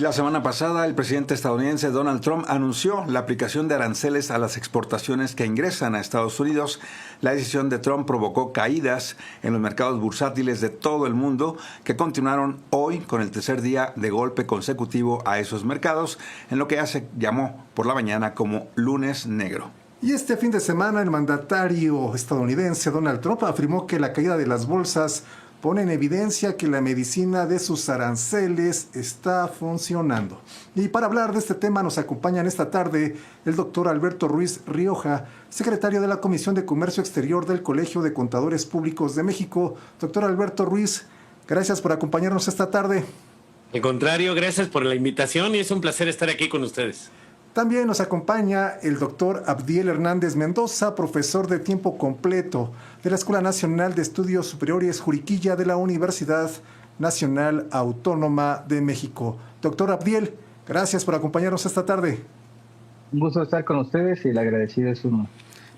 La semana pasada, el presidente estadounidense Donald Trump anunció la aplicación de aranceles a las exportaciones que ingresan a Estados Unidos. La decisión de Trump provocó caídas en los mercados bursátiles de todo el mundo, que continuaron hoy con el tercer día de golpe consecutivo a esos mercados, en lo que ya se llamó por la mañana como lunes negro. Y este fin de semana, el mandatario estadounidense Donald Trump afirmó que la caída de las bolsas pone en evidencia que la medicina de sus aranceles está funcionando. Y para hablar de este tema nos acompaña en esta tarde el doctor Alberto Ruiz Rioja, secretario de la Comisión de Comercio Exterior del Colegio de Contadores Públicos de México. Doctor Alberto Ruiz, gracias por acompañarnos esta tarde. Al contrario, gracias por la invitación y es un placer estar aquí con ustedes. También nos acompaña el doctor Abdiel Hernández Mendoza, profesor de tiempo completo de la Escuela Nacional de Estudios Superiores Juriquilla de la Universidad Nacional Autónoma de México. Doctor Abdiel, gracias por acompañarnos esta tarde. Un gusto estar con ustedes y el agradecido es uno.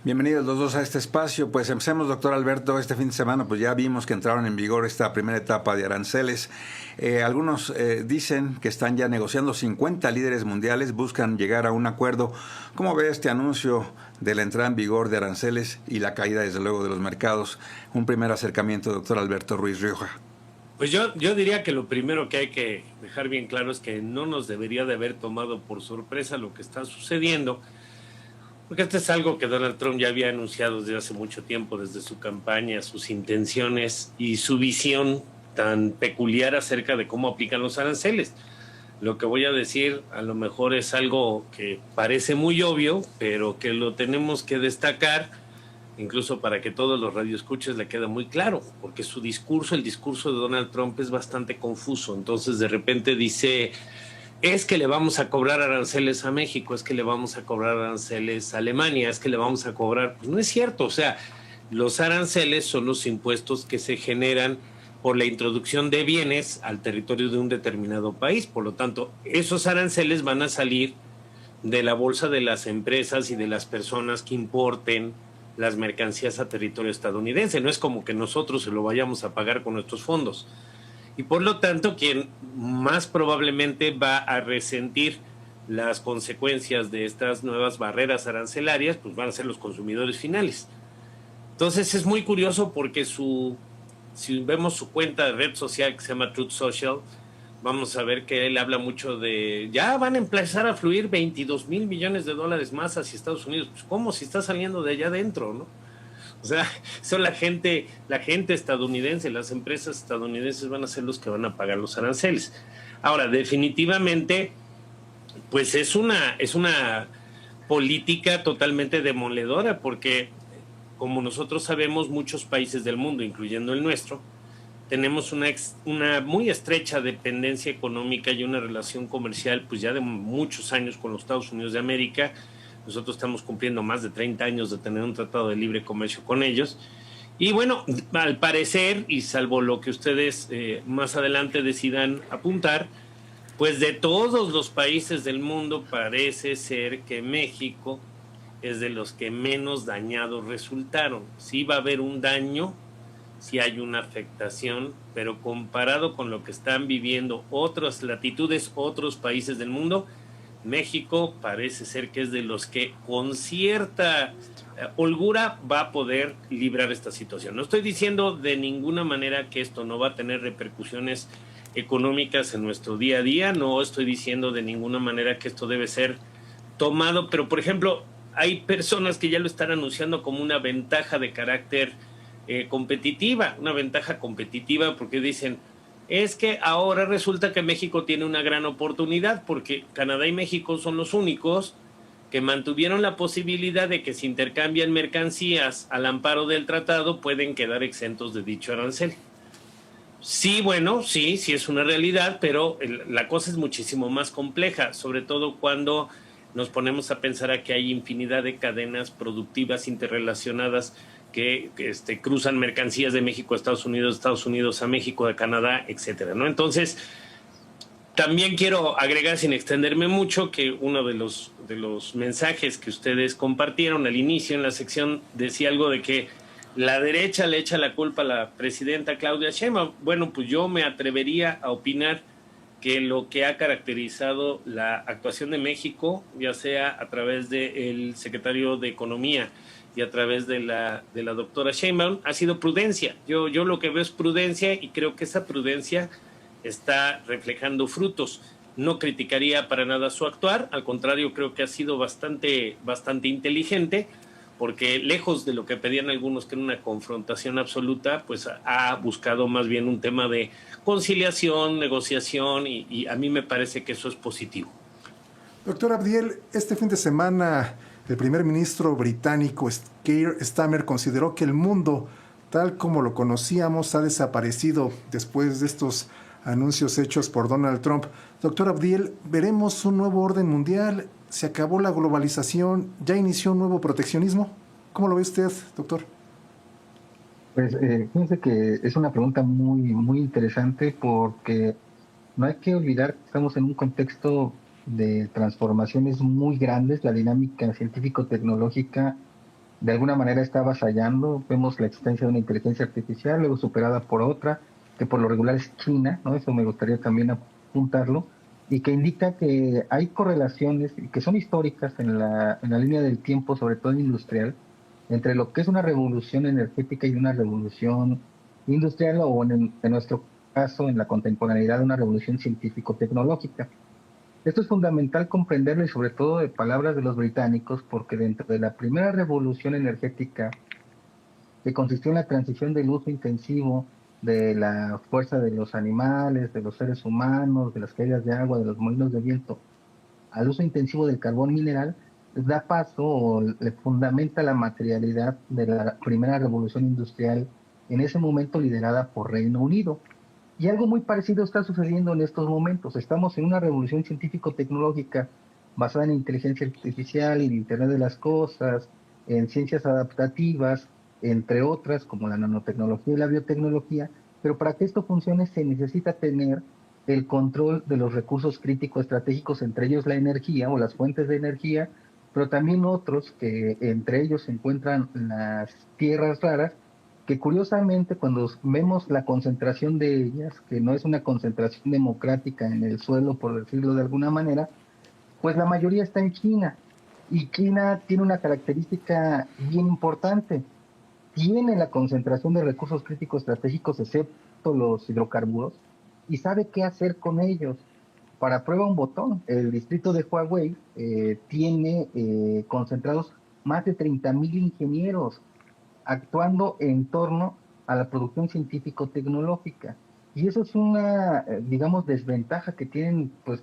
Bienvenidos los dos a este espacio. Pues empecemos, doctor Alberto. Este fin de semana pues ya vimos que entraron en vigor esta primera etapa de aranceles. Algunos dicen que están ya negociando. 50 líderes mundiales buscan llegar a un acuerdo. ¿Cómo ve este anuncio de la entrada en vigor de aranceles y la caída, desde luego, de los mercados? Un primer acercamiento, doctor Alberto Ruiz Rioja. Pues yo diría que lo primero que hay que dejar bien claro es que no nos debería de haber tomado por sorpresa lo que está sucediendo, porque esto es algo que Donald Trump ya había anunciado desde hace mucho tiempo, desde su campaña, sus intenciones y su visión tan peculiar acerca de cómo aplican los aranceles. Lo que voy a decir a lo mejor es algo que parece muy obvio, pero que lo tenemos que destacar, incluso para que todos los radioescuchas le quede muy claro, porque su discurso, el discurso de Donald Trump es bastante confuso. Entonces de repente dice: es que le vamos a cobrar aranceles a México, es que le vamos a cobrar aranceles a Alemania, es que le vamos a cobrar... Pues no es cierto, o sea, los aranceles son los impuestos que se generan por la introducción de bienes al territorio de un determinado país. Por lo tanto, esos aranceles van a salir de la bolsa de las empresas y de las personas que importen las mercancías a territorio estadounidense. No es como que nosotros se lo vayamos a pagar con nuestros fondos. Y por lo tanto, quien más probablemente va a resentir las consecuencias de estas nuevas barreras arancelarias, pues van a ser los consumidores finales. Entonces es muy curioso porque si vemos su cuenta de red social que se llama Truth Social, vamos a ver que él habla mucho de, ya van a empezar a fluir 22 mil millones de dólares más hacia Estados Unidos. Pues ¿cómo? Si está saliendo de allá adentro, ¿no? O sea, son la gente estadounidense, las empresas estadounidenses van a ser los que van a pagar los aranceles. Ahora, definitivamente, pues es una política totalmente demoledora, porque como nosotros sabemos, muchos países del mundo, incluyendo el nuestro, tenemos una muy estrecha dependencia económica y una relación comercial pues ya de muchos años con los Estados Unidos de América. Nosotros estamos cumpliendo más de 30 años de tener un tratado de libre comercio con ellos. Y bueno, al parecer, y salvo lo que ustedes más adelante decidan apuntar, pues de todos los países del mundo parece ser que México es de los que menos dañados resultaron. Sí va a haber un daño, sí hay una afectación, pero comparado con lo que están viviendo otras latitudes, otros países del mundo, México parece ser que es de los que con cierta holgura va a poder librar esta situación. No estoy diciendo de ninguna manera que esto no va a tener repercusiones económicas en nuestro día a día, no estoy diciendo de ninguna manera que esto debe ser tomado, pero por ejemplo, hay personas que ya lo están anunciando como una ventaja de carácter competitiva, una ventaja competitiva porque dicen, es que ahora resulta que México tiene una gran oportunidad porque Canadá y México son los únicos que mantuvieron la posibilidad de que si intercambian mercancías al amparo del tratado pueden quedar exentos de dicho arancel. Sí, bueno, sí es una realidad, pero la cosa es muchísimo más compleja, sobre todo cuando nos ponemos a pensar a que hay infinidad de cadenas productivas interrelacionadas que cruzan mercancías de México a Estados Unidos a México, de Canadá, etcétera, ¿no? Entonces, también quiero agregar, sin extenderme mucho, que uno de los mensajes que ustedes compartieron al inicio en la sección decía algo de que la derecha le echa la culpa a la presidenta Claudia Sheinbaum. Bueno, pues yo me atrevería a opinar que lo que ha caracterizado la actuación de México, ya sea a través del secretario de Economía y a través de la doctora Sheinbaum, ha sido prudencia. Yo lo que veo es prudencia, y creo que esa prudencia está reflejando frutos. No criticaría para nada su actuar, al contrario, creo que ha sido bastante inteligente, porque lejos de lo que pedían algunos, que era una confrontación absoluta, pues ha buscado más bien un tema de conciliación, negociación, y a mí me parece que eso es positivo. Doctor Abdiel, este fin de semana el primer ministro británico Keir Starmer consideró que el mundo, tal como lo conocíamos, ha desaparecido después de estos anuncios hechos por Donald Trump. Doctor Abdiel, ¿veremos un nuevo orden mundial? ¿Se acabó la globalización? ¿Ya inició un nuevo proteccionismo? ¿Cómo lo ve usted, doctor? Pues fíjense que es una pregunta muy interesante, porque no hay que olvidar que estamos en un contexto de transformaciones muy grandes. La dinámica científico-tecnológica de alguna manera está avasallando. Vemos la existencia de una inteligencia artificial, luego superada por otra, que por lo regular es China, ¿no? Eso me gustaría también apuntarlo, y que indica que hay correlaciones que son históricas en la línea del tiempo, sobre todo industrial, entre lo que es una revolución energética y una revolución industrial, o en nuestro caso, en la contemporaneidad, una revolución científico-tecnológica. Esto es fundamental comprenderlo, y sobre todo de palabras de los británicos, porque dentro de la primera revolución energética, que consistió en la transición del uso intensivo de la fuerza de los animales, de los seres humanos, de las caídas de agua, de los molinos de viento, al uso intensivo del carbón mineral, da paso o le fundamenta la materialidad de la primera revolución industrial, en ese momento liderada por Reino Unido. Y algo muy parecido está sucediendo en estos momentos. Estamos en una revolución científico-tecnológica basada en inteligencia artificial, en Internet de las Cosas, en ciencias adaptativas, entre otras, como la nanotecnología y la biotecnología. Pero para que esto funcione se necesita tener el control de los recursos críticos estratégicos, entre ellos la energía o las fuentes de energía, pero también otros, que entre ellos se encuentran las tierras raras, que curiosamente, cuando vemos la concentración de ellas, que no es una concentración democrática en el suelo, por decirlo de alguna manera, pues la mayoría está en China. Y China tiene una característica bien importante: tiene la concentración de recursos críticos estratégicos, excepto los hidrocarburos, y sabe qué hacer con ellos. Para prueba un botón, el distrito de Huawei tiene concentrados más de 30,000 ingenieros actuando en torno a la producción científico-tecnológica. Y eso es una, digamos, desventaja que tienen pues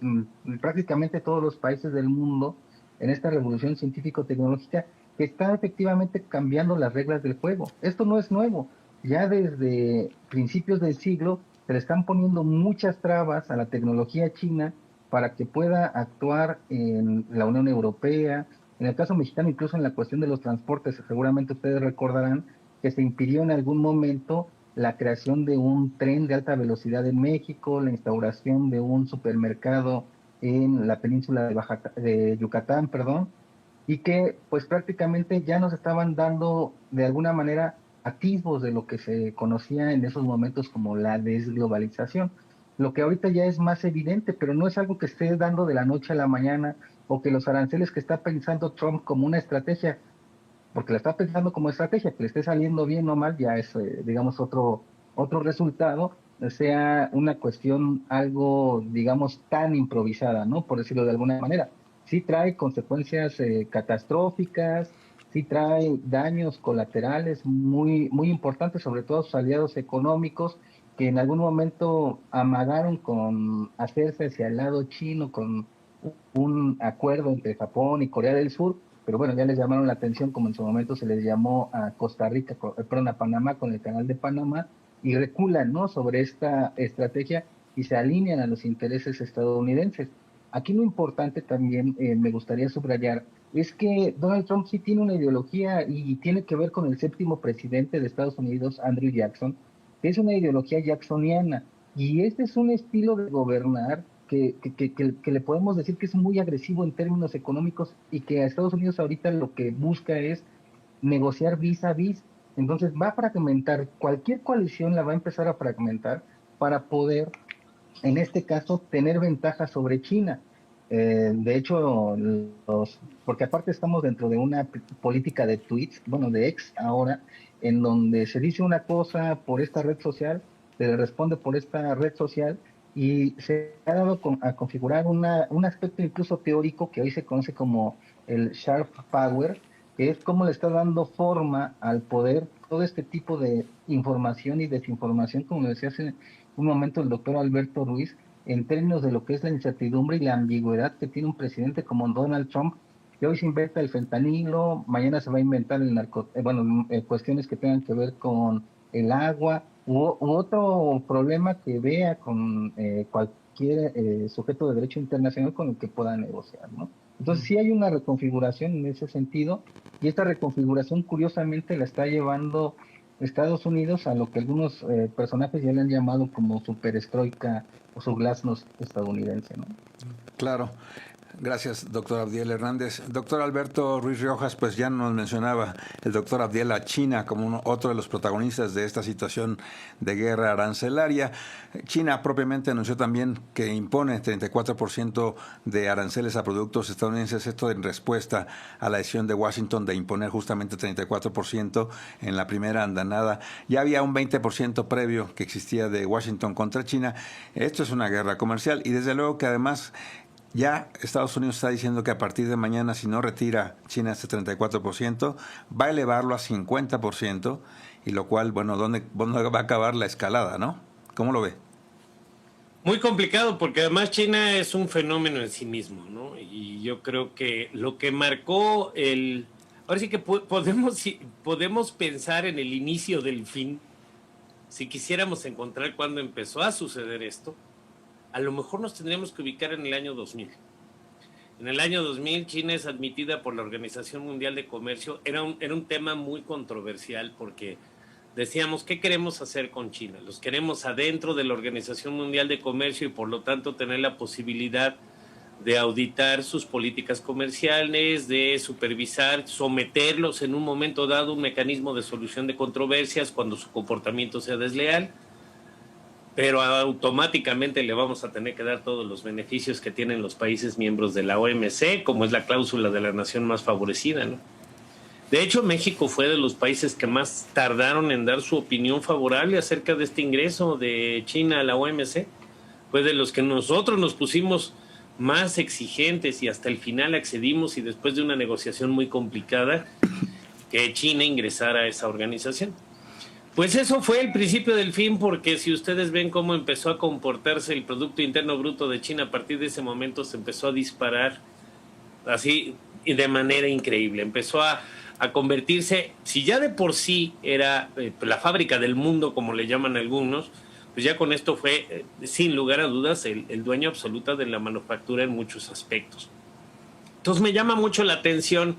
prácticamente todos los países del mundo en esta revolución científico-tecnológica, que está efectivamente cambiando las reglas del juego. Esto no es nuevo. Ya desde principios del siglo se le están poniendo muchas trabas a la tecnología china para que pueda actuar en la Unión Europea. En el caso mexicano, incluso en la cuestión de los transportes, seguramente ustedes recordarán que se impidió en algún momento la creación de un tren de alta velocidad en México, la instauración de un supermercado en la península de Yucatán, perdón, y que pues prácticamente ya nos estaban dando de alguna manera atisbos de lo que se conocía en esos momentos como la desglobalización. Lo que ahorita ya es más evidente, pero no es algo que esté dando de la noche a la mañana, o que los aranceles que está pensando Trump como una estrategia, porque la está pensando como estrategia, que le esté saliendo bien o mal, ya es, digamos, otro resultado, sea una cuestión algo, digamos, tan improvisada, ¿no? Por decirlo de alguna manera. Sí trae consecuencias catastróficas, sí trae daños colaterales muy importantes, sobre todo a sus aliados económicos, que en algún momento amagaron con hacerse hacia el lado chino, con un acuerdo entre Japón y Corea del Sur, pero bueno, ya les llamaron la atención, como en su momento se les llamó a Costa Rica, perdón, a Panamá con el Canal de Panamá, y reculan, ¿no?, sobre esta estrategia y se alinean a los intereses estadounidenses. Aquí lo importante también, me gustaría subrayar, es que Donald Trump sí tiene una ideología, y tiene que ver con el séptimo presidente de Estados Unidos, Andrew Jackson, que es una ideología jacksoniana, y este es un estilo de gobernar que le podemos decir que es muy agresivo en términos económicos, y que a Estados Unidos ahorita lo que busca es negociar vis a vis. Entonces va a fragmentar, cualquier coalición la va a empezar a fragmentar para poder en este caso, tener ventaja sobre China. De hecho, porque aparte estamos dentro de una política de tweets, bueno, de ex ahora, en donde se dice una cosa por esta red social, se responde por esta red social, y se ha dado a configurar un aspecto incluso teórico que hoy se conoce como el sharp power, que es cómo le está dando forma al poder todo este tipo de información y desinformación, como decía hace un momento el doctor Alberto Ruiz, en términos de lo que es la incertidumbre y la ambigüedad que tiene un presidente como Donald Trump, que hoy se inventa el fentanilo, mañana se va a inventar el cuestiones que tengan que ver con el agua, u otro problema que vea con cualquier sujeto de derecho internacional con el que pueda negociar, ¿no? Entonces sí hay una reconfiguración en ese sentido, y esta reconfiguración curiosamente la está llevando Estados Unidos a lo que algunos personajes ya le han llamado como su perestroika o su glasnost estadounidense, ¿no? Claro. Gracias, doctor Abdiel Hernández. Doctor Alberto Ruiz Riojas, pues ya nos mencionaba el doctor Abdiel a China como otro de los protagonistas de esta situación de guerra arancelaria. China propiamente anunció también que impone 34% de aranceles a productos estadounidenses, esto en respuesta a la decisión de Washington de imponer justamente 34% en la primera andanada. Ya había un 20% previo que existía de Washington contra China. Esto es una guerra comercial y desde luego que además ya Estados Unidos está diciendo que a partir de mañana, si no retira China este 34%, va a elevarlo a 50%, y lo cual, bueno, ¿dónde va a acabar la escalada, no? ¿Cómo lo ve? Muy complicado, porque además China es un fenómeno en sí mismo, ¿no? Y yo creo que lo que marcó ahora sí que podemos pensar en el inicio del fin, si quisiéramos encontrar cuándo empezó a suceder esto. A lo mejor nos tendríamos que ubicar en el año 2000. En el año 2000, China es admitida por la Organización Mundial de Comercio. Era un tema muy controversial porque decíamos, ¿qué queremos hacer con China? Los queremos adentro de la Organización Mundial de Comercio y por lo tanto tener la posibilidad de auditar sus políticas comerciales, de supervisar, someterlos en un momento dado a un mecanismo de solución de controversias cuando su comportamiento sea desleal, pero automáticamente le vamos a tener que dar todos los beneficios que tienen los países miembros de la OMC, como es la cláusula de la nación más favorecida, ¿no? De hecho, México fue de los países que más tardaron en dar su opinión favorable acerca de este ingreso de China a la OMC. Fue de los que nosotros nos pusimos más exigentes y hasta el final accedimos, y después de una negociación muy complicada, que China ingresara a esa organización. Pues eso fue el principio del fin, porque si ustedes ven cómo empezó a comportarse el Producto Interno Bruto de China, a partir de ese momento se empezó a disparar así de manera increíble. Empezó a convertirse, si ya de por sí era la fábrica del mundo, como le llaman algunos, pues ya con esto fue, sin lugar a dudas, el dueño absoluto de la manufactura en muchos aspectos. Entonces me llama mucho la atención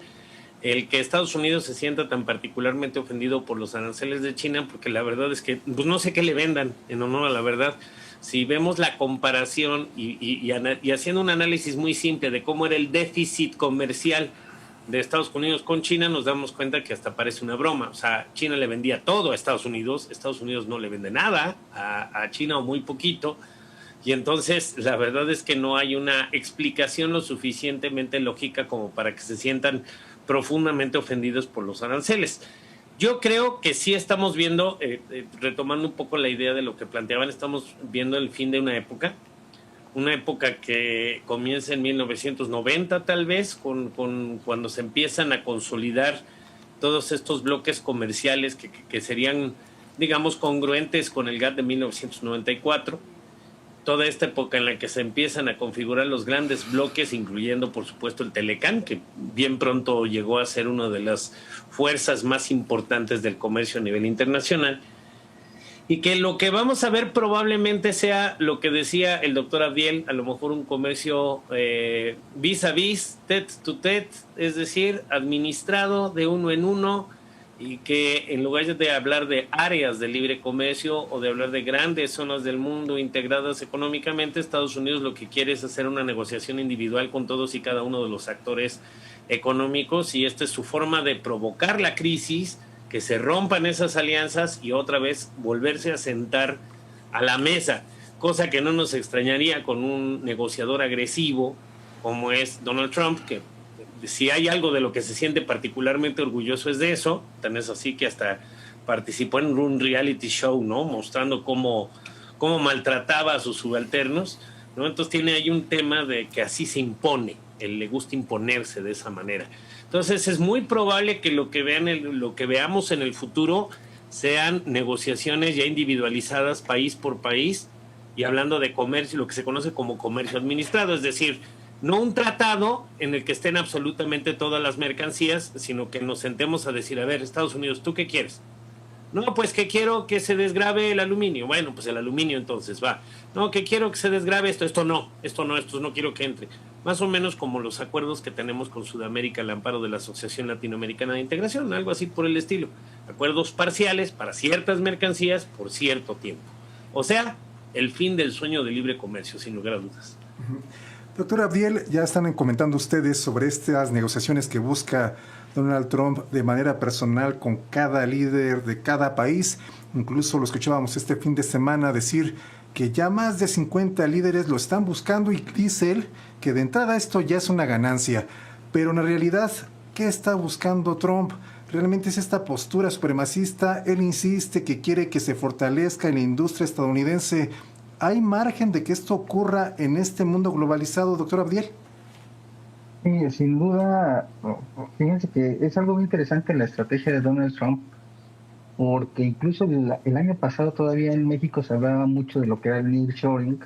el que Estados Unidos se sienta tan particularmente ofendido por los aranceles de China, porque la verdad es que pues no sé qué le vendan, en honor a la verdad. Si vemos la comparación y haciendo un análisis muy simple de cómo era el déficit comercial de Estados Unidos con China, nos damos cuenta que hasta parece una broma. O sea, China le vendía todo a Estados Unidos no le vende nada a China, o muy poquito, y entonces la verdad es que no hay una explicación lo suficientemente lógica como para que se sientan profundamente ofendidos por los aranceles. Yo creo que sí estamos viendo, retomando un poco la idea de lo que planteaban, estamos viendo el fin de una época que comienza en 1990 tal vez, cuando se empiezan a consolidar todos estos bloques comerciales que serían, digamos, congruentes con el GATT de 1994. Toda esta época en la que se empiezan a configurar los grandes bloques, incluyendo por supuesto el Telecán, que bien pronto llegó a ser una de las fuerzas más importantes del comercio a nivel internacional, y que lo que vamos a ver probablemente sea lo que decía el doctor Abdiel, a lo mejor un comercio vis a vis, tete to tete, es decir, administrado de uno en uno, y que en lugar de hablar de áreas de libre comercio o de hablar de grandes zonas del mundo integradas económicamente, Estados Unidos lo que quiere es hacer una negociación individual con todos y cada uno de los actores económicos, y esta es su forma de provocar la crisis, que se rompan esas alianzas y otra vez volverse a sentar a la mesa. cosa que no nos extrañaría con un negociador agresivo como es Donald Trump, que si hay algo de lo que se siente particularmente orgulloso es de eso. Tan es así que hasta participó en un reality show, ¿no? Mostrando cómo maltrataba a sus subalternos, ¿no? Entonces tiene ahí un tema de que así se impone, él le gusta imponerse de esa manera. Entonces es muy probable que lo que veamos en el futuro sean negociaciones ya individualizadas país por país, y hablando de comercio, lo que se conoce como comercio administrado, es decir, no un tratado en el que estén absolutamente todas las mercancías, sino que nos sentemos a decir, a ver, Estados Unidos, ¿tú qué quieres? No, pues que quiero que se desgrave el aluminio. Bueno, pues el aluminio entonces va. No, que quiero que se desgrave esto no quiero que entre. Más o menos como los acuerdos que tenemos con Sudamérica al amparo de la Asociación Latinoamericana de Integración, algo así por el estilo. Acuerdos parciales para ciertas mercancías por cierto tiempo. O sea, el fin del sueño de libre comercio, sin lugar a dudas. Doctor Abdiel, ya están comentando ustedes sobre estas negociaciones que busca Donald Trump de manera personal con cada líder de cada país. Incluso lo escuchábamos este fin de semana decir que ya más de 50 líderes lo están buscando, y dice él que de entrada esto ya es una ganancia. Pero en realidad, ¿qué está buscando Trump? ¿Realmente es esta postura supremacista? Él insiste que quiere que se fortalezca en la industria estadounidense. ¿Hay margen de que esto ocurra en este mundo globalizado, doctor Abdiel? Sí, sin duda. Fíjense que es algo muy interesante la estrategia de Donald Trump, porque incluso el año pasado todavía en México se hablaba mucho de lo que era el nearshoring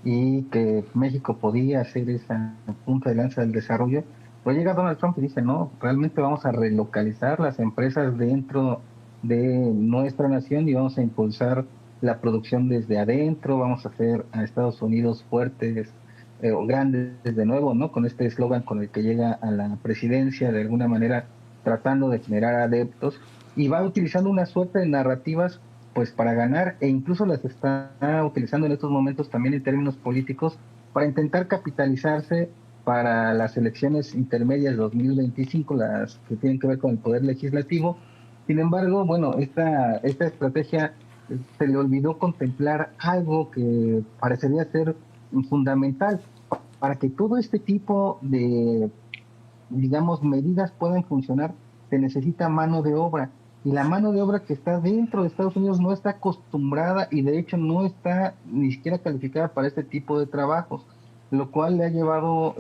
y que México podía ser esa punta de lanza del desarrollo. Pero llega Donald Trump y dice, no, realmente vamos a relocalizar las empresas dentro de nuestra nación y vamos a impulsar la producción desde adentro, vamos a hacer a Estados Unidos fuertes o grandes de nuevo, ¿no? Con este eslogan con el que llega a la presidencia, de alguna manera tratando de generar adeptos, y va utilizando una suerte de narrativas pues para ganar, e incluso las está utilizando en estos momentos también en términos políticos para intentar capitalizarse para las elecciones intermedias 2025, las que tienen que ver con el poder legislativo. Sin embargo, bueno, esta estrategia se le olvidó contemplar algo que parecería ser fundamental para que todo este tipo de, digamos, medidas puedan funcionar. Se necesita mano de obra, y la mano de obra que está dentro de Estados Unidos no está acostumbrada y de hecho no está ni siquiera calificada para este tipo de trabajos, lo cual le ha llevado,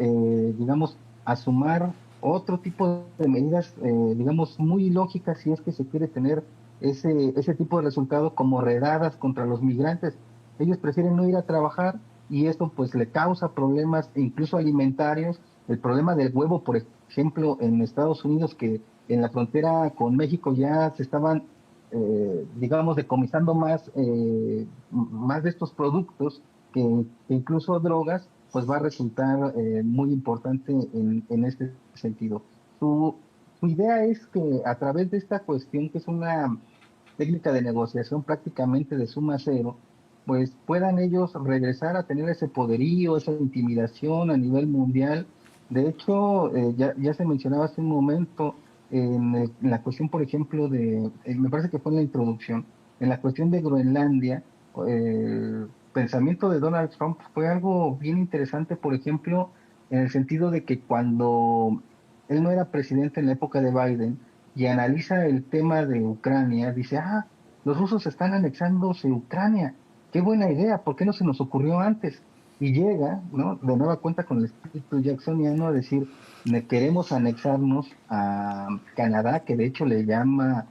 digamos, a sumar otro tipo de medidas, digamos, muy lógicas si es que se quiere tener ese tipo de resultado, como redadas contra los migrantes. Ellos prefieren no ir a trabajar y esto pues le causa problemas incluso alimentarios. El problema del huevo, por ejemplo, en Estados Unidos, que en la frontera con México ya se estaban, digamos, decomisando más de estos productos que incluso drogas, pues va a resultar muy importante en este sentido. Su idea es que a través de esta cuestión, que es una técnica de negociación prácticamente de suma cero, pues puedan ellos regresar a tener ese poderío, esa intimidación a nivel mundial. De hecho, ya se mencionaba hace un momento en la cuestión, por ejemplo, me parece que fue en la introducción, en la cuestión de Groenlandia. El pensamiento de Donald Trump fue algo bien interesante, por ejemplo, en el sentido de que cuando él no era presidente en la época de Biden y analiza el tema de Ucrania, dice, los rusos están anexándose Ucrania, qué buena idea, ¿por qué no se nos ocurrió antes? Y llega, ¿no?, de nueva cuenta con el espíritu jacksoniano a decir, queremos anexarnos a Canadá, que de hecho le llama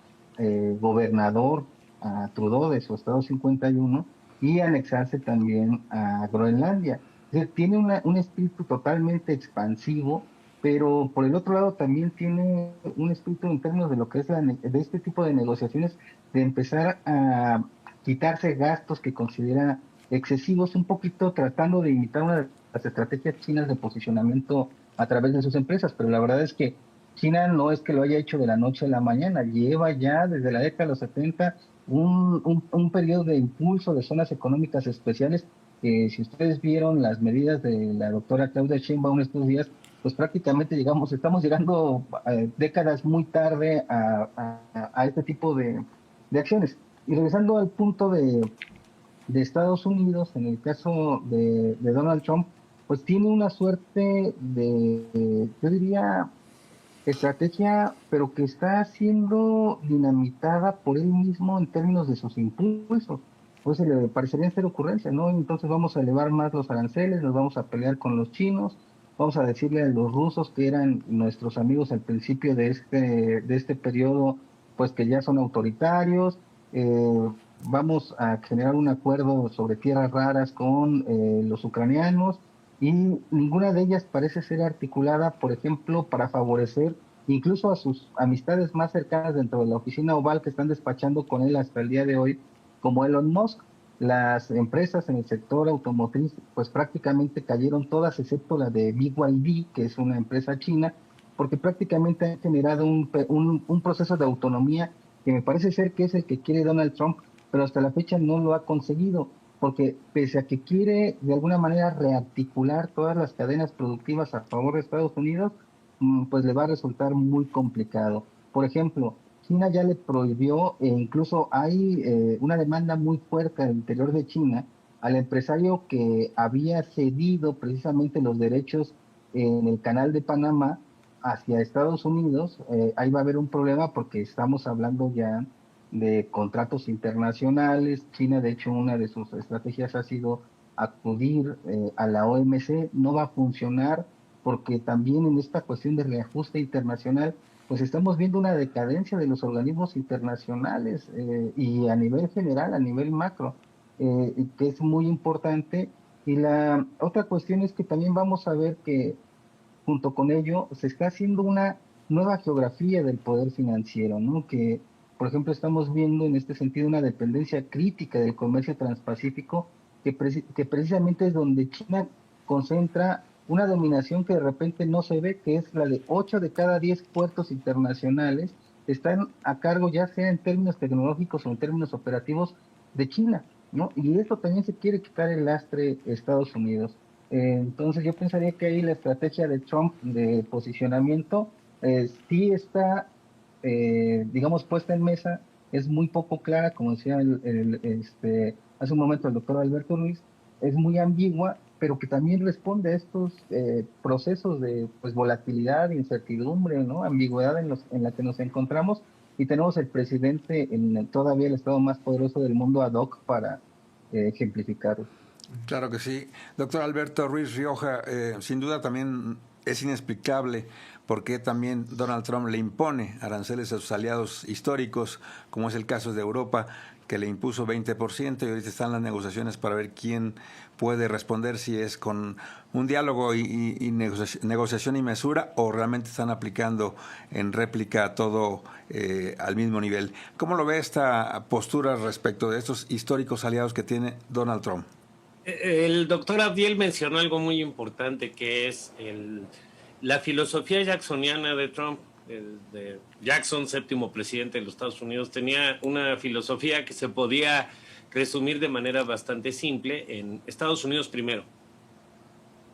gobernador a Trudeau de su estado 51, y anexarse también a Groenlandia. Es decir, tiene un espíritu totalmente expansivo, pero por el otro lado también tiene un espíritu en términos de lo que es de este tipo de negociaciones, de empezar a quitarse gastos que considera excesivos, un poquito tratando de imitar una de las estrategias chinas de posicionamiento a través de sus empresas. Pero la verdad es que China no es que lo haya hecho de la noche a la mañana, lleva ya desde la década de los 70 un periodo de impulso de zonas económicas especiales, que si ustedes vieron las medidas de la doctora Claudia Sheinbaum estos días, pues prácticamente estamos llegando décadas muy tarde a este tipo de acciones. Y regresando al punto de Estados Unidos, en el caso de Donald Trump, pues tiene una suerte de, yo diría, estrategia, pero que está siendo dinamitada por él mismo en términos de sus impulsos. Pues le parecerían ser ocurrencias, ¿no? Entonces vamos a elevar más los aranceles, nos vamos a pelear con los chinos, vamos a decirle a los rusos que eran nuestros amigos al principio de este periodo, pues que ya son autoritarios, vamos a generar un acuerdo sobre tierras raras con los ucranianos, y ninguna de ellas parece ser articulada, por ejemplo, para favorecer incluso a sus amistades más cercanas dentro de la oficina oval que están despachando con él hasta el día de hoy, como Elon Musk. Las empresas en el sector automotriz pues prácticamente cayeron todas, excepto la de BYD, que es una empresa china, porque prácticamente han generado un proceso de autonomía que me parece ser que es el que quiere Donald Trump, pero hasta la fecha no lo ha conseguido, porque pese a que quiere de alguna manera rearticular todas las cadenas productivas a favor de Estados Unidos, pues le va a resultar muy complicado. Por ejemplo, China ya le prohibió, e incluso hay una demanda muy fuerte al interior de China al empresario que había cedido precisamente los derechos en el canal de Panamá hacia Estados Unidos. Ahí va a haber un problema porque estamos hablando ya de contratos internacionales. China, de hecho, una de sus estrategias ha sido acudir a la OMC. No va a funcionar porque también en esta cuestión de reajuste internacional, pues estamos viendo una decadencia de los organismos internacionales y a nivel general, a nivel macro, que es muy importante. Y la otra cuestión es que también vamos a ver que junto con ello se está haciendo una nueva geografía del poder financiero, ¿no? Que, por ejemplo, estamos viendo en este sentido una dependencia crítica del comercio transpacífico, que precisamente es donde China concentra una dominación que de repente no se ve, que es la de 8 de cada 10 puertos internacionales están a cargo, ya sea en términos tecnológicos o en términos operativos, de China, ¿no? Y eso también se quiere quitar el lastre Estados Unidos. Entonces yo pensaría que ahí la estrategia de Trump de posicionamiento sí está, digamos, puesta en mesa, es muy poco clara, como decía hace un momento el doctor Alberto Ruiz, es muy ambigua, pero que también responde a estos procesos de pues, volatilidad, incertidumbre, ¿no? Ambigüedad en la que nos encontramos, y tenemos el presidente en todavía el estado más poderoso del mundo ad hoc para ejemplificarlo. Claro que sí. Doctor Alberto Ruiz Rioja, sin duda también es inexplicable por qué también Donald Trump le impone aranceles a sus aliados históricos, como es el caso de Europa, que le impuso 20%, y ahorita están las negociaciones para ver quién puede responder, si es con un diálogo y negociación y mesura, o realmente están aplicando en réplica todo al mismo nivel. ¿Cómo lo ve esta postura respecto de estos históricos aliados que tiene Donald Trump? El doctor Abdiel mencionó algo muy importante, que es la filosofía jacksoniana de Trump. De Jackson, séptimo presidente de los Estados Unidos, tenía una filosofía que se podía resumir de manera bastante simple en Estados Unidos primero.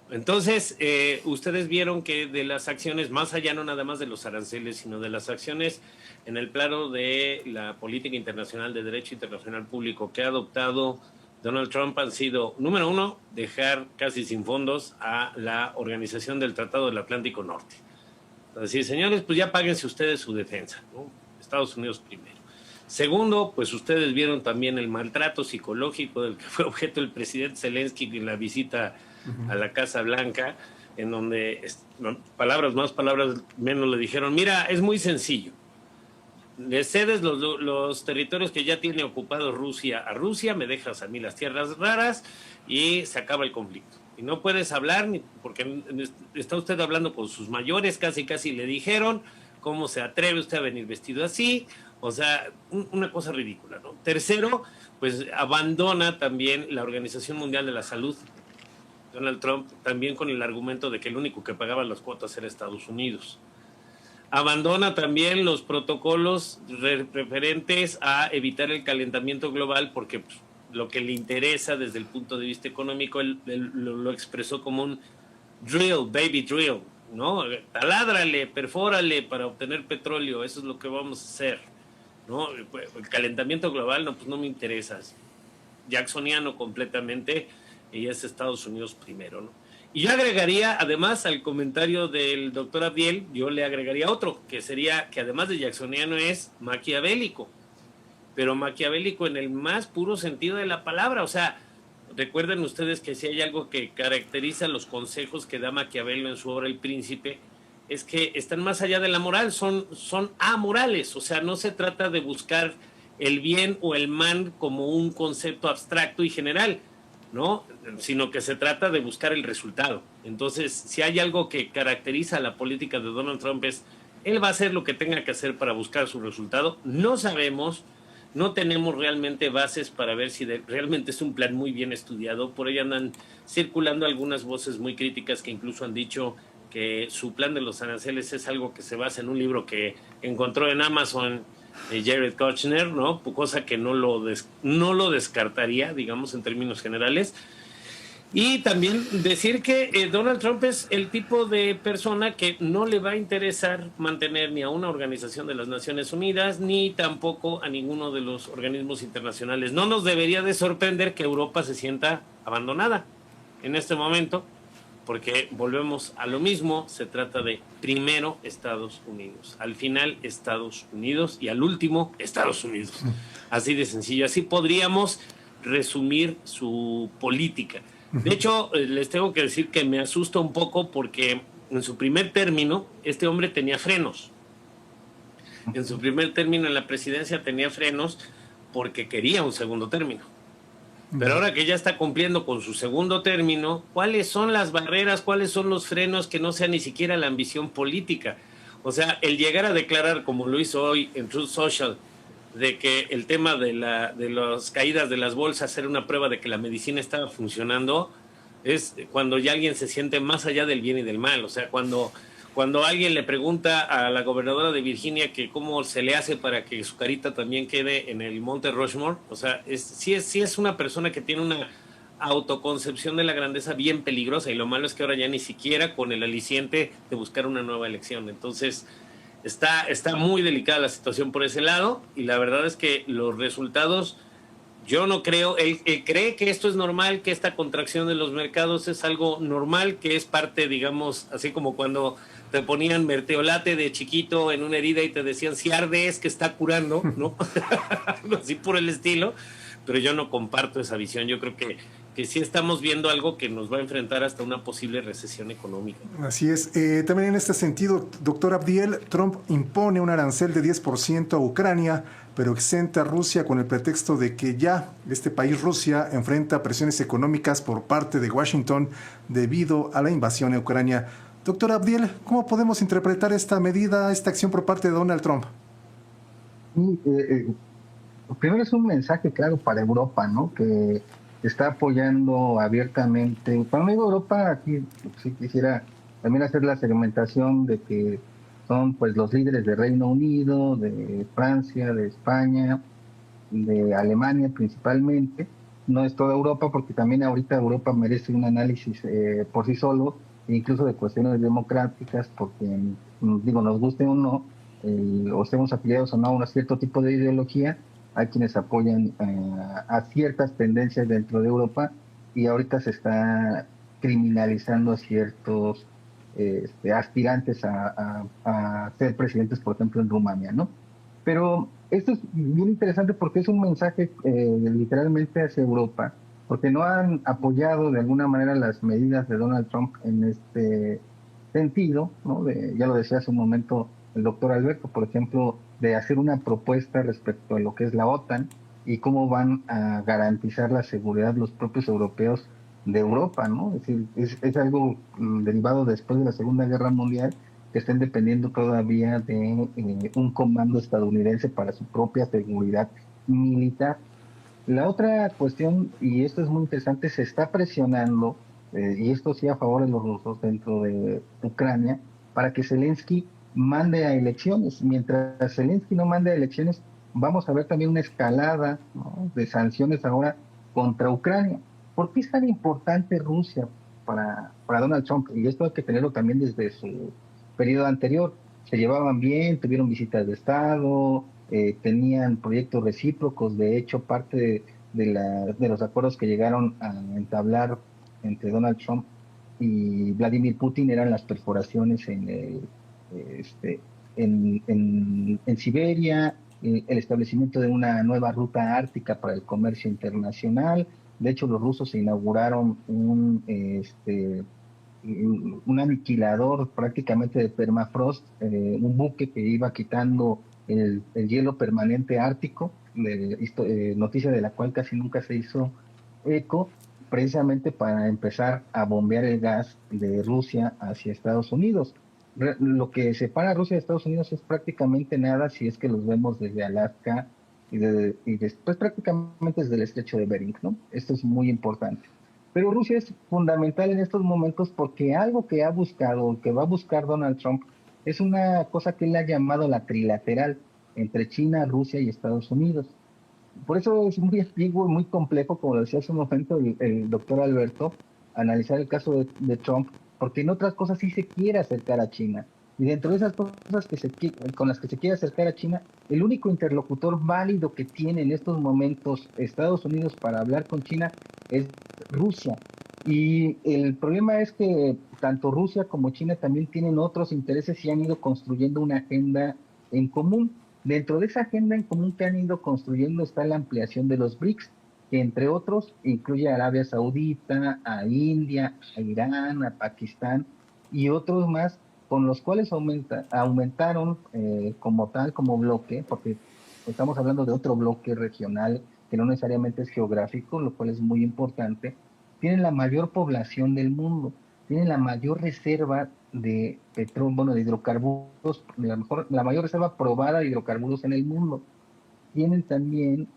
Entonces, ustedes vieron que de las acciones, más allá no nada más de los aranceles, sino de las acciones en el plano de la política internacional de derecho internacional público que ha adoptado Donald Trump, han sido, número uno, dejar casi sin fondos a la Organización del Tratado del Atlántico Norte. Así, señores, pues ya páguense ustedes su defensa, ¿no? Estados Unidos primero. Segundo, pues ustedes vieron también el maltrato psicológico del que fue objeto el presidente Zelensky en la visita a la Casa Blanca, en donde palabras más, palabras menos le dijeron, mira, es muy sencillo. Le cedes los territorios que ya tiene ocupados Rusia a Rusia, me dejas a mí las tierras raras y se acaba el conflicto. Y no puedes hablar porque está usted hablando con sus mayores, casi le dijeron, ¿cómo se atreve usted a venir vestido así? O sea, una cosa ridícula, ¿no? Tercero, pues abandona también la Organización Mundial de la Salud, Donald Trump, también con el argumento de que el único que pagaba las cuotas era Estados Unidos. Abandona también los protocolos referentes a evitar el calentamiento global, porque pues, lo que le interesa desde el punto de vista económico, él lo expresó como un drill, baby drill, ¿no? Taládrale, perfórale para obtener petróleo, eso es lo que vamos a hacer, ¿no? El calentamiento global, no, pues no me interesa. jacksoniano completamente, y es Estados Unidos primero, ¿no? Y yo agregaría, además, al comentario del doctor Abdiel, yo le agregaría otro, que sería que además de jacksoniano es maquiavélico, pero maquiavélico en el más puro sentido de la palabra. O sea, recuerden ustedes que si hay algo que caracteriza los consejos que da Maquiavelo en su obra El Príncipe, es que están más allá de la moral, son amorales. O sea, no se trata de buscar el bien o el mal como un concepto abstracto y general, ¿no? Sino que se trata de buscar el resultado. Entonces, si hay algo que caracteriza la política de Donald Trump es, él va a hacer lo que tenga que hacer para buscar su resultado. No sabemos, no tenemos realmente bases para ver si realmente es un plan muy bien estudiado. Por ahí andan circulando algunas voces muy críticas que incluso han dicho que su plan de los aranceles es algo que se basa en un libro que encontró en Amazon Jared Kushner, ¿no? Cosa que no lo descartaría, digamos, en términos generales. Y también decir que Donald Trump es el tipo de persona que no le va a interesar mantener ni a una organización de las Naciones Unidas, ni tampoco a ninguno de los organismos internacionales. No nos debería de sorprender que Europa se sienta abandonada en este momento, porque volvemos a lo mismo, se trata de primero Estados Unidos, al final Estados Unidos y al último Estados Unidos. Así de sencillo, así podríamos resumir su política. De hecho, les tengo que decir que me asusta un poco porque en su primer término este hombre tenía frenos. En su primer término en la presidencia tenía frenos porque quería un segundo término. Pero ahora que ya está cumpliendo con su segundo término, ¿cuáles son las barreras, cuáles son los frenos que no sea ni siquiera la ambición política? O sea, el llegar a declarar, como lo hizo hoy en Truth Social, de que el tema de las caídas de las bolsas era una prueba de que la medicina estaba funcionando, es cuando ya alguien se siente más allá del bien y del mal. O sea, cuando alguien le pregunta a la gobernadora de Virginia que cómo se le hace para que su carita también quede en el Monte Rushmore, o sea, sí es una persona que tiene una autoconcepción de la grandeza bien peligrosa, y lo malo es que ahora ya ni siquiera con el aliciente de buscar una nueva elección. Entonces, está muy delicada la situación por ese lado, y la verdad es que los resultados, yo no creo, él cree que esto es normal, que esta contracción de los mercados es algo normal, que es parte, digamos, así como cuando te ponían merteolate de chiquito en una herida y te decían si arde es que está curando, ¿no? Así por el estilo, pero yo no comparto esa visión. Yo creo que sí estamos viendo algo que nos va a enfrentar hasta una posible recesión económica. Así es. También en este sentido, doctor Abdiel, Trump impone un arancel de 10% a Ucrania, pero exenta a Rusia con el pretexto de que ya este país, Rusia, enfrenta presiones económicas por parte de Washington debido a la invasión a Ucrania. Doctor Abdiel, ¿cómo podemos interpretar esta medida, esta acción por parte de Donald Trump? Primero es un mensaje claro para Europa, ¿no? Que está apoyando abiertamente. Cuando digo Europa, aquí sí quisiera también hacer la segmentación de que son pues los líderes de Reino Unido, de Francia, de España, de Alemania principalmente. No es toda Europa, porque también ahorita Europa merece un análisis por sí solo, incluso de cuestiones democráticas, porque digo, nos guste o no, o estemos afiliados o no a un cierto tipo de ideología, hay quienes apoyan a ciertas tendencias dentro de Europa, y ahorita se está criminalizando a ciertos aspirantes a ser presidentes, por ejemplo, en Rumania, ¿no? Pero esto es bien interesante porque es un mensaje literalmente hacia Europa, porque no han apoyado de alguna manera las medidas de Donald Trump en este sentido, ¿no? Ya lo decía hace un momento el doctor Alberto, por ejemplo, de hacer una propuesta respecto a lo que es la OTAN y cómo van a garantizar la seguridad los propios europeos de Europa, ¿no? Es decir, es algo derivado después de la Segunda Guerra Mundial, que estén dependiendo todavía de un comando estadounidense para su propia seguridad militar. La otra cuestión, y esto es muy interesante, se está presionando, y esto sí a favor de los rusos dentro de Ucrania, para que Zelensky mande a elecciones. Mientras Zelensky no mande a elecciones, vamos a ver también una escalada, ¿no?, de sanciones ahora contra Ucrania. ¿Por qué es tan importante Rusia para Donald Trump? Y esto hay que tenerlo también desde su periodo anterior. Se llevaban bien, tuvieron visitas de Estado, tenían proyectos recíprocos. De hecho, parte de los acuerdos que llegaron a entablar entre Donald Trump y Vladimir Putin eran las perforaciones este, en Siberia, el establecimiento de una nueva ruta ártica para el comercio internacional. De hecho, los rusos inauguraron un aniquilador prácticamente de permafrost, un buque que iba quitando el hielo permanente ártico, noticia de la cual casi nunca se hizo eco, precisamente para empezar a bombear el gas de Rusia hacia Estados Unidos. Lo que separa a Rusia de Estados Unidos es prácticamente nada si es que los vemos desde Alaska y después prácticamente desde el estrecho de Bering, ¿no? Esto es muy importante. Pero Rusia es fundamental en estos momentos porque algo que ha buscado, que va a buscar Donald Trump, es una cosa que él ha llamado la trilateral entre China, Rusia y Estados Unidos. Por eso es muy ambiguo y muy complejo, como lo decía hace un momento el doctor Alberto, analizar el caso de Trump, porque en otras cosas sí se quiere acercar a China. Y dentro de esas cosas con las que se quiere acercar a China, el único interlocutor válido que tiene en estos momentos Estados Unidos para hablar con China es Rusia. Y el problema es que tanto Rusia como China también tienen otros intereses y han ido construyendo una agenda en común. Dentro de esa agenda en común que han ido construyendo está la ampliación de los BRICS, que entre otros incluye a Arabia Saudita, a India, a Irán, a Pakistán y otros más con los cuales aumentaron como tal, como bloque, porque estamos hablando de otro bloque regional que no necesariamente es geográfico, lo cual es muy importante. Tienen la mayor población del mundo, tienen la mayor reserva de petróleo, bueno, de hidrocarburos, la mayor reserva probada de hidrocarburos en el mundo. Tienen también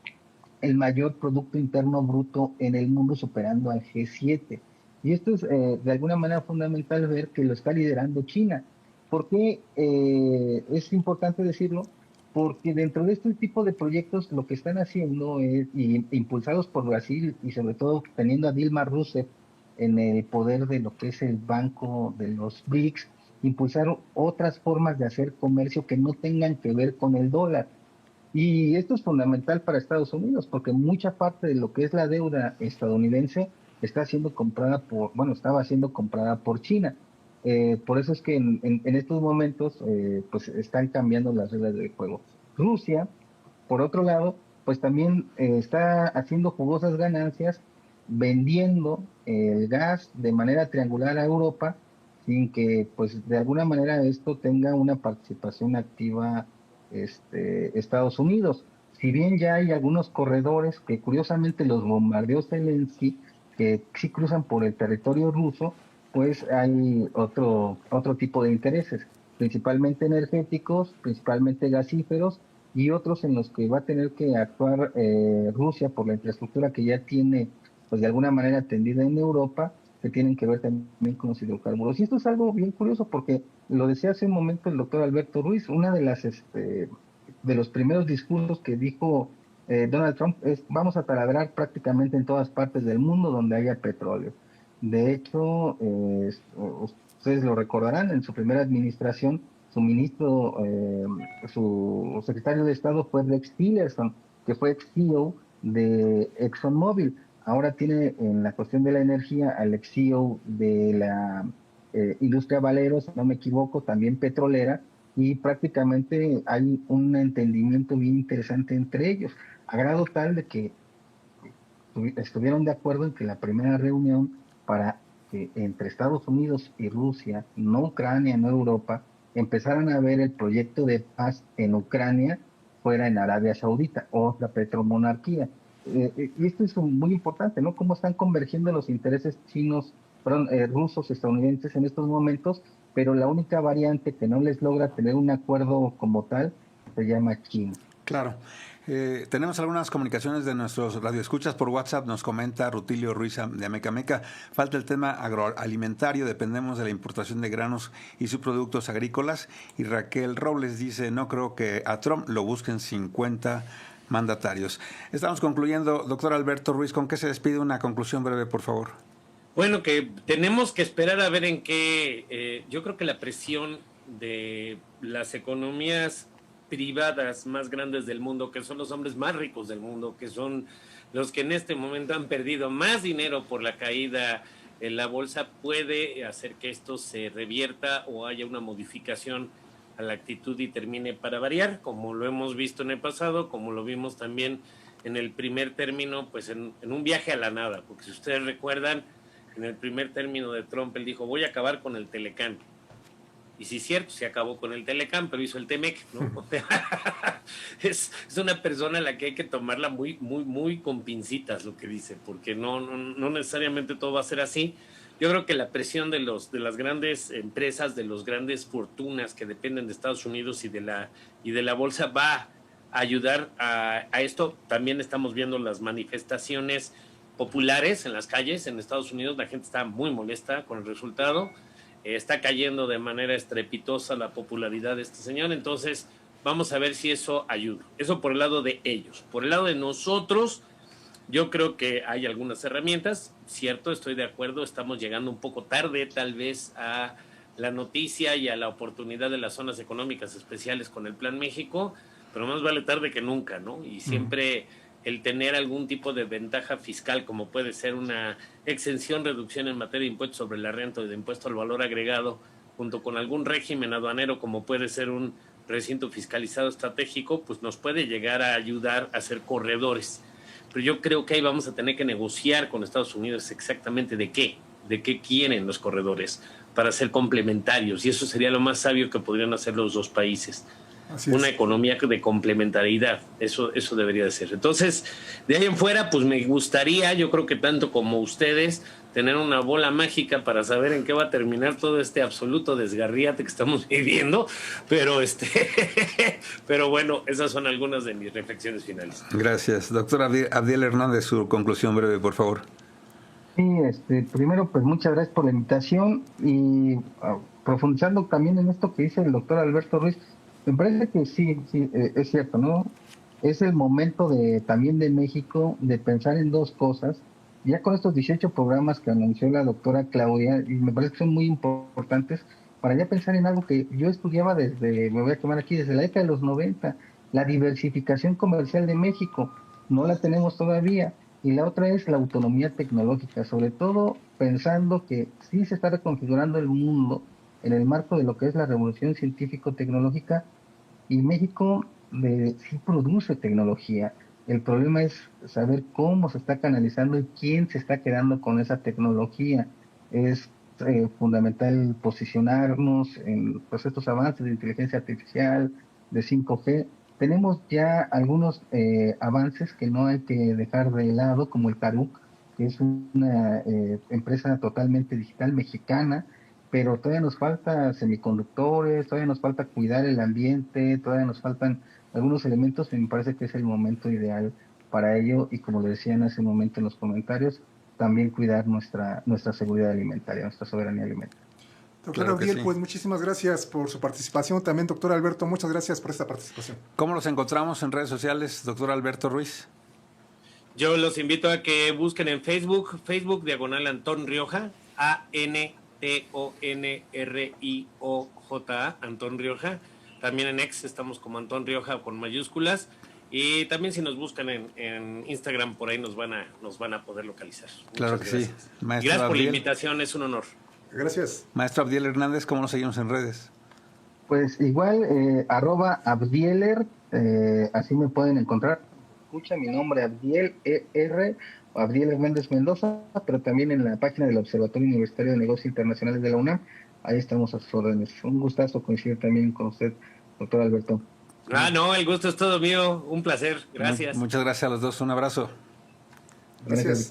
el mayor Producto Interno Bruto en el mundo, superando al G7. Y esto es de alguna manera fundamental ver que lo está liderando China. ¿Por qué es importante decirlo? Porque dentro de este tipo de proyectos lo que están haciendo es, impulsados por Brasil y sobre todo teniendo a Dilma Rousseff en el poder de lo que es el Banco de los BRICS, impulsaron otras formas de hacer comercio que no tengan que ver con el dólar. Y esto es fundamental para Estados Unidos, porque mucha parte de lo que es la deuda estadounidense está siendo comprada estaba siendo comprada por China. Por eso es que en estos momentos pues están cambiando las reglas del juego. Rusia, por otro lado, pues también está haciendo jugosas ganancias vendiendo el gas de manera triangular a Europa, sin que pues de alguna manera esto tenga una participación activa Estados Unidos. Si bien ya hay algunos corredores que curiosamente los bombardeó Zelensky, que sí cruzan por el territorio ruso, pues hay otro tipo de intereses, principalmente energéticos, principalmente gasíferos, y otros en los que va a tener que actuar Rusia por la infraestructura que ya tiene, pues de alguna manera atendida en Europa, que tienen que ver también con los hidrocarburos. Y esto es algo bien curioso porque lo decía hace un momento el doctor Alberto Ruiz, una de de los primeros discursos que dijo Donald Trump es: vamos a taladrar prácticamente en todas partes del mundo donde haya petróleo. De hecho, ustedes lo recordarán, en su primera administración, su ministro, su secretario de Estado fue Rex Tillerson, que fue ex-CEO de ExxonMobil. Ahora tiene en la cuestión de la energía al ex-CEO de la industria Valero, si no me equivoco, también petrolera, y prácticamente hay un entendimiento bien interesante entre ellos, a grado tal de que estuvieron de acuerdo en que la primera reunión para que entre Estados Unidos y Rusia, no Ucrania, no Europa, empezaran a ver el proyecto de paz en Ucrania fuera en Arabia Saudita, otra petromonarquía. Y esto es muy importante, ¿no? Cómo están convergiendo los intereses rusos, estadounidenses en estos momentos, pero la única variante que no les logra tener un acuerdo como tal se llama China. Claro. Tenemos algunas comunicaciones de nuestros radioescuchas por WhatsApp. Nos comenta Rutilio Ruiz de Amecameca: falta el tema agroalimentario, dependemos de la importación de granos y subproductos agrícolas. Y Raquel Robles dice: no creo que a Trump lo busquen 50 mandatarios. Estamos concluyendo. Doctor Alberto Ruiz, ¿con qué se despide? Una conclusión breve, por favor. Bueno, que tenemos que esperar a ver en qué, yo creo que la presión de las economías privadas más grandes del mundo, que son los hombres más ricos del mundo, que son los que en este momento han perdido más dinero por la caída en la bolsa, puede hacer que esto se revierta o haya una modificación a la actitud y termine para variar, como lo hemos visto en el pasado, como lo vimos también en el primer término, pues en un viaje a la nada, porque si ustedes recuerdan, en el primer término de Trump, él dijo, voy a acabar con el Telecán. Y sí es cierto, se acabó con el Telecán, pero hizo el Temec, ¿no? Es una persona a la que hay que tomarla muy con pincitas lo que dice, porque no necesariamente todo va a ser así. Yo creo que la presión de las grandes empresas, de los grandes fortunas que dependen de Estados Unidos y de la bolsa va a ayudar a esto. También estamos viendo las manifestaciones populares en las calles en Estados Unidos. La gente está muy molesta con el resultado. Está cayendo de manera estrepitosa la popularidad de este señor, entonces vamos a ver si eso ayuda. Eso por el lado de ellos. Por el lado de nosotros, yo creo que hay algunas herramientas, cierto, estoy de acuerdo, estamos llegando un poco tarde tal vez a la noticia y a la oportunidad de las zonas económicas especiales con el Plan México, pero más vale tarde que nunca, ¿no? Y siempre el tener algún tipo de ventaja fiscal, como puede ser una exención, reducción en materia de impuestos sobre la renta y de impuesto al valor agregado, junto con algún régimen aduanero, como puede ser un recinto fiscalizado estratégico, pues nos puede llegar a ayudar a ser corredores. Pero yo creo que ahí vamos a tener que negociar con Estados Unidos exactamente de qué quieren los corredores para ser complementarios, y eso sería lo más sabio que podrían hacer los dos países. Una economía de complementariedad, eso debería de ser. Entonces, de ahí en fuera, pues me gustaría, yo creo que tanto como ustedes, tener una bola mágica para saber en qué va a terminar todo este absoluto desgarriate que estamos viviendo, pero pero bueno, esas son algunas de mis reflexiones finales. Gracias. Doctor Abdiel Hernández, su conclusión breve, por favor. Sí, primero, pues muchas gracias por la invitación y profundizando también en esto que dice el doctor Alberto Ruiz, me parece que sí, es cierto, ¿no? Es el momento también de México de pensar en dos cosas. Ya con estos 18 programas que anunció la doctora Claudia, y me parece que son muy importantes, para ya pensar en algo que yo estudiaba me voy a quemar aquí, desde la década de los 90, la diversificación comercial de México. No la tenemos todavía. Y la otra es la autonomía tecnológica, sobre todo pensando que sí se está reconfigurando el mundo en el marco de lo que es la revolución científico-tecnológica, y México sí produce tecnología. El problema es saber cómo se está canalizando y quién se está quedando con esa tecnología. Es fundamental posicionarnos en pues, estos avances de inteligencia artificial, de 5G. Tenemos ya algunos avances que no hay que dejar de lado, como el Caruc, que es una empresa totalmente digital mexicana, pero todavía nos falta semiconductores, todavía nos falta cuidar el ambiente, todavía nos faltan algunos elementos y me parece que es el momento ideal para ello, y como lo decían hace un momento en los comentarios, también cuidar nuestra seguridad alimentaria, nuestra soberanía alimentaria. Doctor Abdiel, pues muchísimas gracias por su participación. También, doctor Alberto, muchas gracias por esta participación. ¿Cómo los encontramos en redes sociales, doctor Alberto Ruiz? Yo los invito a que busquen en Facebook diagonal Antón Rioja, ANTONRIOJA, Antón Rioja. También en X estamos como Antón Rioja con mayúsculas. Y también si nos buscan en Instagram, por ahí nos van a poder localizar. Claro Muchas que gracias. sí. Maestro Gracias por Abdiel. la invitación, es un honor. Gracias. Maestro Abdiel Hernández, ¿cómo nos seguimos en redes? Pues igual, @Abdieler, así me pueden encontrar. Escucha mi nombre, Abdiel ER, Abdiel Hernández Mendoza, pero también en la página del Observatorio Universitario de Negocios Internacionales de la UNAM. Ahí estamos a sus órdenes. Un gustazo coincidir también con usted, doctor Alberto. No, el gusto es todo mío. Un placer. Gracias. Muchas gracias a los dos. Un abrazo. Gracias.